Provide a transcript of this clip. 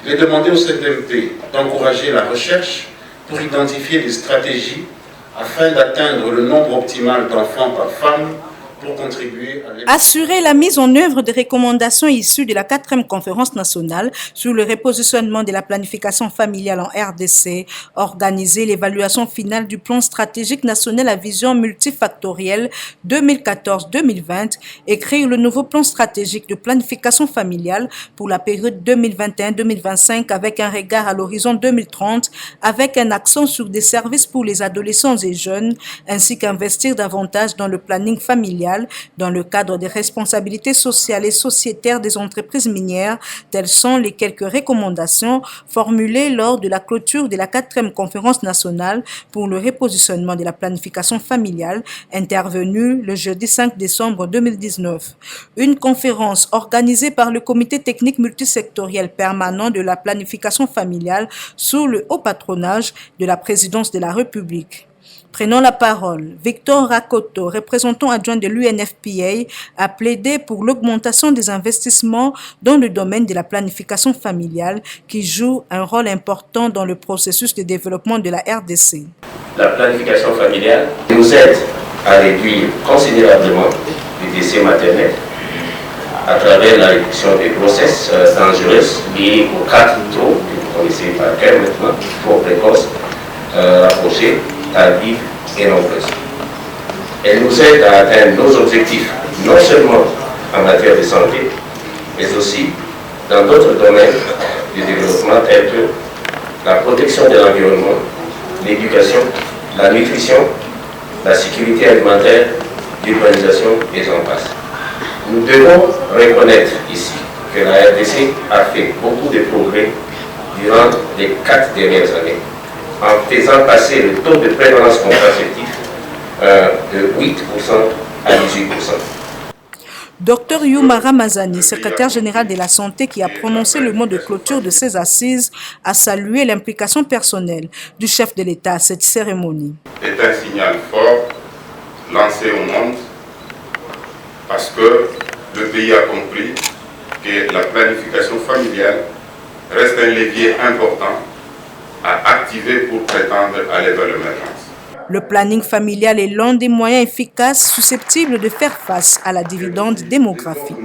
Il est demandé au CDMP d'encourager la recherche pour identifier des stratégies afin d'atteindre le nombre optimal d'enfants par femme pour contribuer à assurer la mise en œuvre des recommandations issues de la 4e conférence nationale sur le repositionnement de la planification familiale en RDC, organiser l'évaluation finale du plan stratégique national à vision multifactorielle 2014-2020, écrire le nouveau plan stratégique de planification familiale pour la période 2021-2025 avec un regard à l'horizon 2030, avec un accent sur des services pour les adolescents et jeunes, ainsi qu'investir davantage dans le planning familial dans le cadre des responsabilités sociales et sociétaires des entreprises minières. Telles sont les quelques recommandations formulées lors de la clôture de la 4e conférence nationale pour le repositionnement de la planification familiale intervenue le jeudi 5 décembre 2019. Une conférence organisée par le comité technique multisectoriel permanent de la planification familiale sous le haut patronage de la présidence de la République. Prenons la parole. Victor Rakoto, représentant adjoint de l'UNFPA, a plaidé pour l'augmentation des investissements dans le domaine de la planification familiale qui joue un rôle important dans le processus de développement de la RDC. La planification familiale nous aide à réduire considérablement les décès maternels à travers la réduction des grossesses dangereuses liées aux 4 taux que vous connaissez par cœur maintenant, trop précoces, rapprochés, tardives et nombreuses. Elle nous aide à atteindre nos objectifs, non seulement en matière de santé, mais aussi dans d'autres domaines du développement tels que la protection de l'environnement, l'éducation, la nutrition, la sécurité alimentaire, l'urbanisation et j'en passe. Nous devons reconnaître ici que la RDC a fait beaucoup de progrès durant les 4 dernières années, en faisant passer le taux de prévalence contraceptive de 8% à 18%. Dr Yuma Ramazani, secrétaire général de la Santé qui a prononcé le mot de clôture de ces assises, a salué l'implication personnelle du chef de l'État à cette cérémonie. C'est un signal fort lancé au monde parce que le pays a compris que la planification familiale reste un levier important à activer pour prétendre aller vers l'émergence. Le planning familial est l'un des moyens efficaces susceptibles de faire face à la dividende démographique.